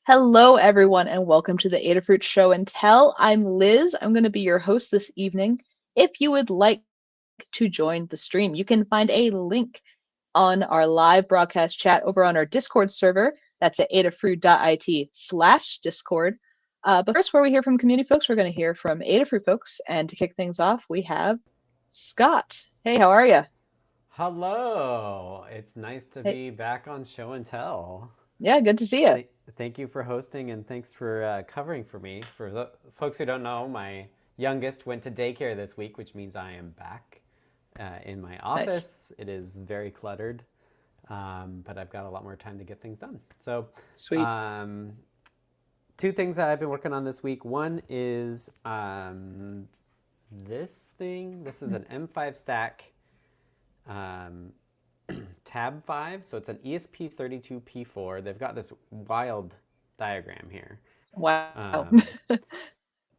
Hello, everyone, and welcome to the Adafruit Show and Tell. I'm Liz. I'm going to be your host this evening. If you would like to join the stream, you can find a link on our live broadcast chat over on our Discord server. That's at adafruit.it/Discord. But first, before we hear from community folks, we're going to hear from Adafruit folks. And to kick things off, we have Scott. Hey, how are you? Hello. It's nice to Hey, be back on Show and Tell. yeah, good to see you. Th- Thank you for hosting and thanks for covering for me. For the folks who don't know, my youngest went to daycare this week, which means I am back in my Nice. office. It is very cluttered, but I've got a lot more time to get things done. So, Sweet. um, two things that I've been working on this week. One is this thing. This is an M5 stack um, tab 5. So it's an ESP32P4. They've got this wild diagram here. Wow. Um,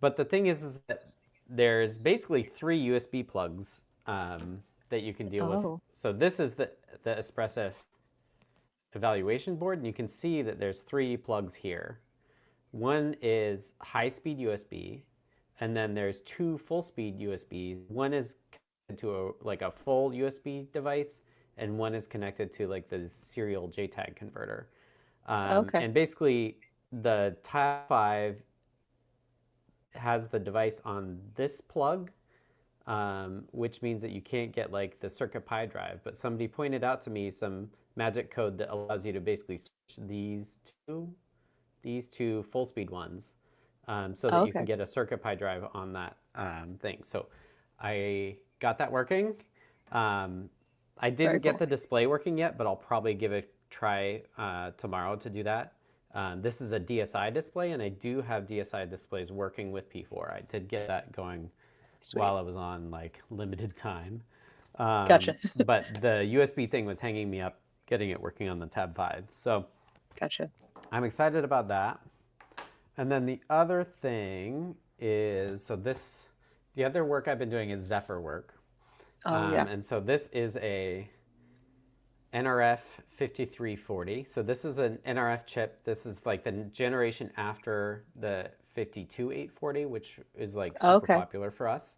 but the thing is that there's basically three USB plugs that you can deal with. Oh, So this is the Espresso evaluation board, and you can see that there's three plugs here. One is high-speed USB, and then there's two full-speed USBs. One is connected to a full USB device, and one is connected to like the serial JTAG converter. okay. And basically, the Tab 5 has the device on this plug, which means that you can't get like the Circuit Pi drive. But somebody pointed out to me some magic code that allows you to basically switch these two full speed ones, so that you can Okay. get a Circuit Pi drive on that thing. So I got that working. Um, I Very didn't get cool. the display working yet, but I'll probably give it a try tomorrow to do that. This is a DSI display, and I do have DSI displays working with P4. I did get that going Sweet. while I was on like limited time. Gotcha. But the USB thing was hanging me up getting it working on the Tab 5. So Gotcha. I'm excited about that. And then the other thing is the other work I've been doing is Zephyr work. Oh, yeah. And so this is a NRF 5340. So this is an NRF chip. This is like the generation after the 52840, which is like super Okay. popular for us.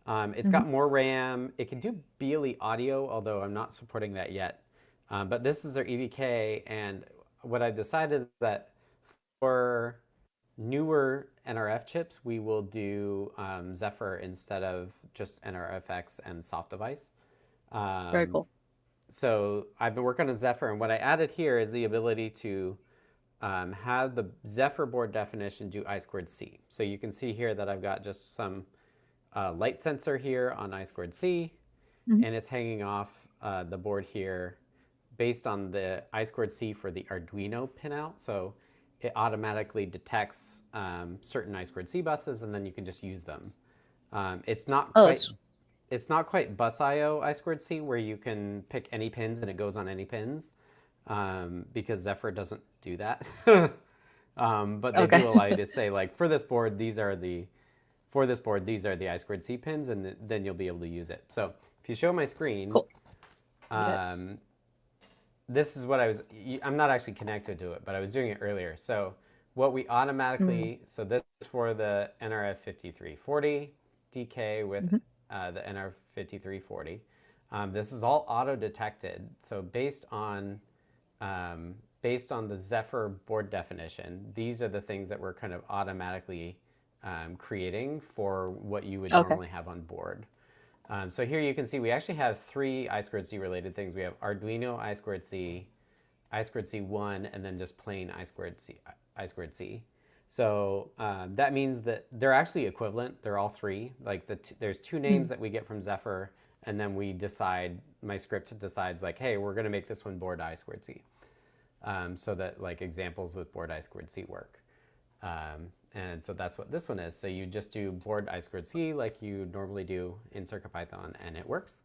It's Hmm. got more RAM. It can do BLE audio, although I'm not supporting that yet. But this is their EVK, and what I've decided is that for newer NRF chips, we will do Zephyr instead of just NRFX and soft device. Very Um, cool. so I've been working on Zephyr, and what I added here is the ability to have the Zephyr board definition do I squared C. So you can see here that I've got just some light sensor here on I squared C, Hmm. and it's hanging off the board here based on the I squared C for the Arduino pinout. So it automatically detects certain I squared C buses, and then you can just use them. It's not Oh, quite that's bus IO I squared C where you can pick any pins and it goes on any pins, because Zephyr doesn't do that. But they okay. do allow you to say like for this board these are the I squared C pins, and then you'll be able to use it. So if you show my screen, Cool. Yes. um, this is what I'm not actually connected to it, but I was doing it earlier. So what we Mm-hmm. automatically, so this is for the NRF 5340 DK with Mm-hmm. the NRF 5340. This is all auto detected. So based on the Zephyr board definition, these are the things that we're kind of automatically creating for what you would Okay. normally have on board. So here you can see we actually have three I squared C related things. We have Arduino I squared C1, and then just plain I squared C. So that means that they're actually equivalent. They're all three. Like there's two names Mm. that we get from Zephyr, and then my script decides like, hey, we're going to make this one board I squared C, so that like examples with board I squared C work. And so that's what this one is. So you just do board I squared C like you normally do in CircuitPython, and it works.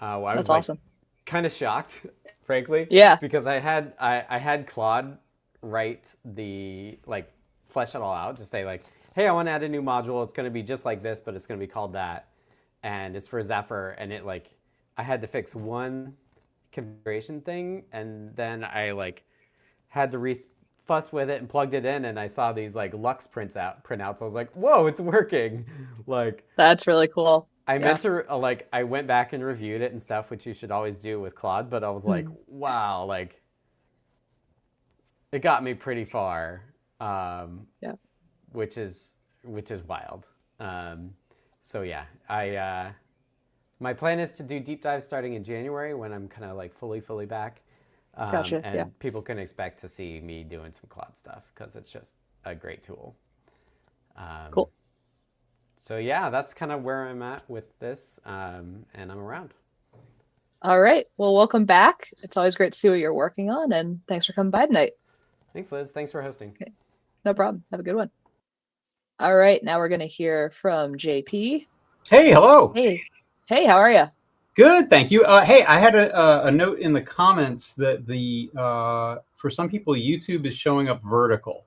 Well, I That's was like awesome. kind of shocked, frankly, Yeah. because I had Claude write the like flesh it all out, just say like, hey, I want to add a new module. It's going to be just like this, but it's going to be called that, and it's for Zephyr. And it like I had to fix one configuration thing, and then I like had to fuss with it and plugged it in, and I saw these like Lux printouts. I was like, whoa, it's working. Like, That's really cool. I Yeah. meant to like I went back and reviewed it and stuff, which you should always do with Claude, but I was like, wow, like it got me pretty far, Yeah. which is wild. Um, so yeah, I my plan is to do deep dive starting in January when I'm kind of like fully back, Gotcha. Yeah. and people can expect to see me doing some Claude stuff because it's just a great tool. Um, Cool. so yeah, that's kind of where I'm at with this, and I'm around. All right. Well, welcome back. It's always great to see what you're working on, and thanks for coming by tonight. Thanks, Liz. Thanks for hosting. Okay. No problem. Have a good one. All right. Now we're going to hear from JP. Hey, hello. Hey. Hey, how are you? Good, thank you. Hey, I had a note in the comments that for some people YouTube is showing up vertical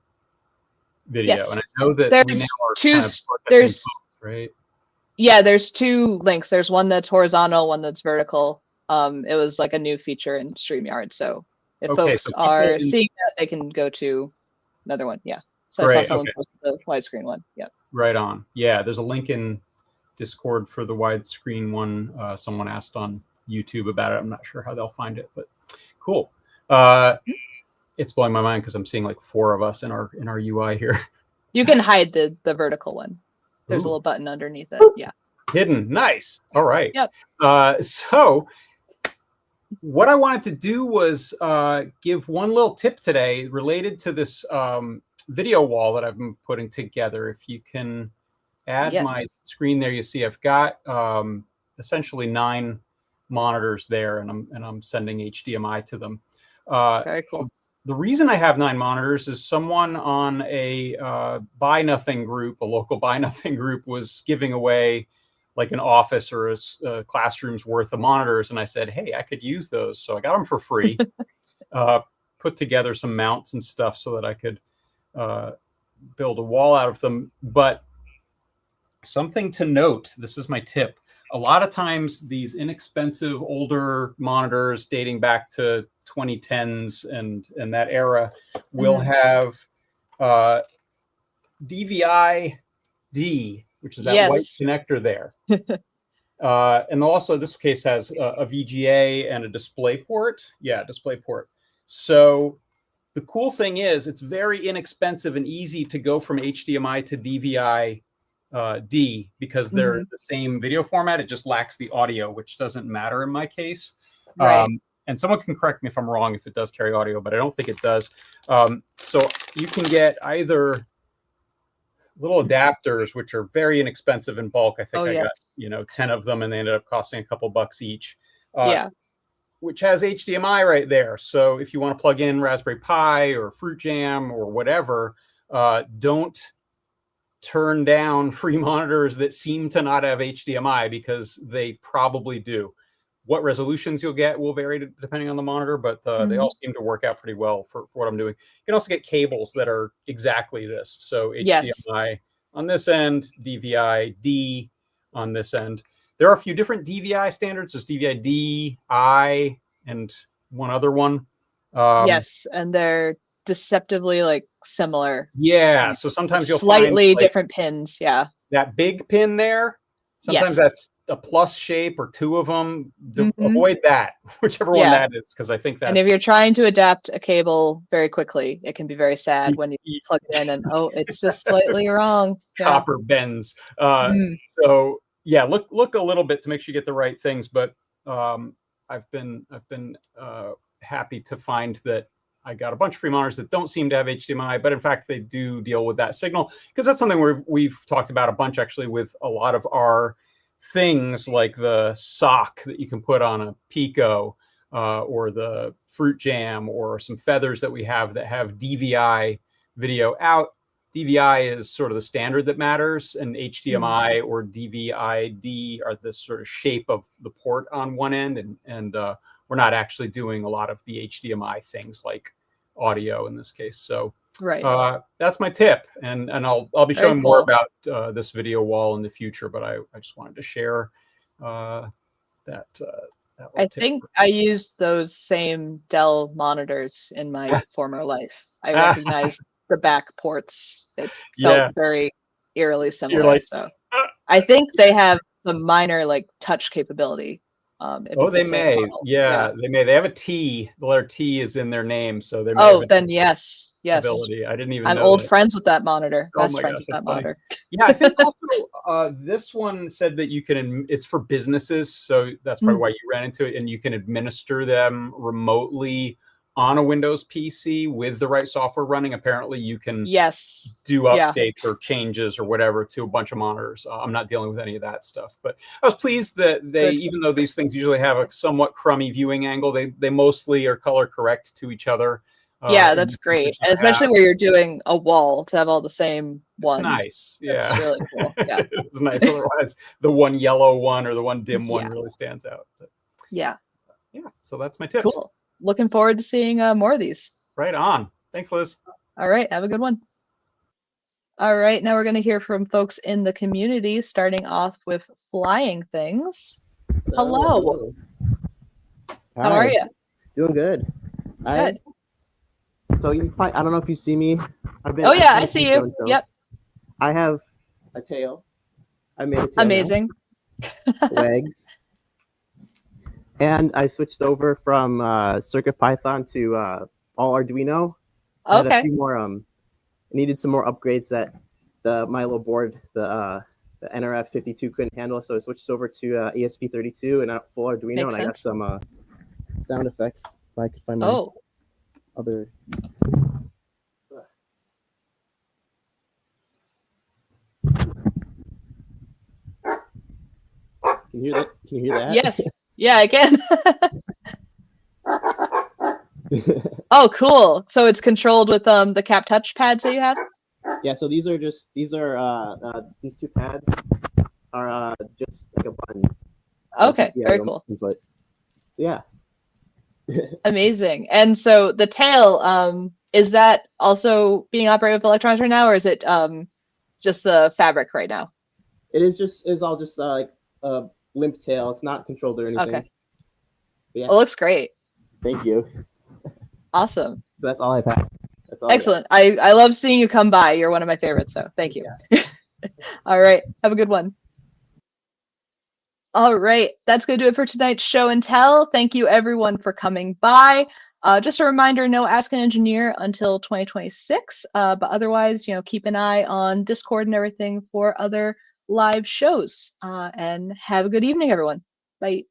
video, Yes. and I know that we now There's are two. kind of There's right. yeah. There's two links. There's one that's horizontal, one that's vertical. It was like a new feature in StreamYard, so if Okay, folks so are seeing that, they can go to another one. Yeah. So I saw great. someone Okay, post the widescreen one. Yeah. right on. Yeah, there's a link in Discord for the widescreen one. Someone asked on YouTube about it. I'm not sure how they'll find it, but cool. It's blowing my mind because I'm seeing like 4 of us in our UI here. You can hide the vertical one. There's a Ooh. little button underneath it. Yeah. Hidden. Nice. All right. Yep. So what I wanted to do was give one little tip today related to this video wall that I've been putting together. If you can add my screen there, you see I've got essentially 9 monitors there, and I'm sending HDMI to them. Very cool. The reason I have 9 monitors is someone on a Buy Nothing group, a local Buy Nothing group, was giving away like an office or a classroom's worth of monitors, and I said, hey, I could use those, so I got them for free. Put together some mounts and stuff so that I could build a wall out of them. But something to note, this is my tip, a lot of times these inexpensive older monitors dating back to 2010s and that era will have DVI-D, which is that white connector there. And also, this case has a VGA and a display port. Yeah, display port. So the cool thing is it's very inexpensive and easy to go from HDMI to DVI-D because they're the same video format. It just lacks the audio, which doesn't matter in my case. Right. And someone can correct me if I'm wrong if it does carry audio, but I don't think it does. So you can get either little adapters, which are very inexpensive in bulk. I think I got 10 of them, and they ended up costing a couple bucks each. Which has HDMI right there. So if you want to plug in Raspberry Pi or Fruit Jam or whatever, don't turn down free monitors that seem to not have HDMI, because they probably do. What resolutions you'll get will vary depending on the monitor, but they all seem to work out pretty well for what I'm doing. You can also get cables that are exactly this. So HDMI on this end, DVI-D on this end. There are a few different DVI standards. There's DVI-D, I, and one other one. Yes, and they're deceptively like similar. Yeah, so sometimes you'll slightly find different pins. Yeah, that big pin there. Sometimes that's a plus shape or 2 of them. Avoid that, whichever one that is, because I think that's. And if you're trying to adapt a cable very quickly, it can be very sad when you plug it in and it's just slightly wrong. Copper bends. So yeah, look a little bit to make sure you get the right things. But I've been happy to find that I got a bunch of free monitors that don't seem to have HDMI, but in fact they do deal with that signal, because that's something we've talked about a bunch actually with a lot of our things, like the sock that you can put on a Pico or the Fruit Jam or some feathers that we have that have DVI video out. DVI is sort of the standard that matters, and HDMI or DVI-D are the sort of shape of the port on one end, and we're not actually doing a lot of the HDMI things like audio in this case. So that's my tip, and I'll be showing more about this video wall in the future, but I just wanted to share that I think I used those same Dell monitors in my former life. I recognized the back ports. It Yeah. felt very eerily You're similar. like, So I think they have some minor like touch capability. If oh, it's they the same may. model. Yeah, they may. They have a T. The letter T is in their name, so they may have Oh, an then yes. ability. I didn't even I'm know old that. friends with that monitor. Oh Best my friends gosh, with that's that funny. monitor. Yeah, I think also this one said that you can. It's for businesses, so that's probably why you ran into it, and you can administer them remotely on a Windows PC with the right software running. Apparently, you can Yes. do Yeah. updates or changes or whatever to a bunch of monitors. I'm not dealing with any of that stuff, but I was pleased that they, Good. even though these things usually have a somewhat crummy viewing angle, they mostly are color correct to each other. Yeah, that's great. And especially where you're doing a wall to have all the same ones. It's nice. Yeah. That's really cool. Yeah. It's nice. Otherwise, the one yellow one or the one dim one really stands out. But, yeah. So that's my tip. Cool. Looking forward to seeing more of these. Right on. Thanks, Liz. All right. Have a good one. All right. Now we're going to hear from folks in the community, starting off with Flying Things. Hello. Hi. How are you? Doing good. Good. So you probably, I don't know if you see me. Oh yeah, I see you. Yep. I have a tail. I made a tail. Amazing. Legs. And I switched over from CircuitPython to all Arduino. I had a few more. Needed some more upgrades that my little board, the NRF52 couldn't handle, so I switched over to ESP32 and full Arduino. Makes and I got some sound effects. If I could find my other. Can you hear that? Yes. Yeah, I can. Oh, cool. So it's controlled with the cap touch pads that you have? Yeah, so these two pads are just like a button. Okay, very cool. But yeah. Amazing. And so the tail, is that also being operated with electronics right now, or is it just the fabric right now? It's all just like a limp tail. It's not controlled or anything. Okay. Yeah. It looks great. Thank you. Awesome. So that's all I've had. That's all. Excellent. I love seeing you come by. You're one of my favorites, so thank you. Yeah. All right. Have a good one. All right. That's going to do it for tonight's show and tell. Thank you, everyone, for coming by. Just a reminder, no Ask an Engineer until 2026. But otherwise, keep an eye on Discord and everything for other live shows. And have a good evening, everyone. Bye.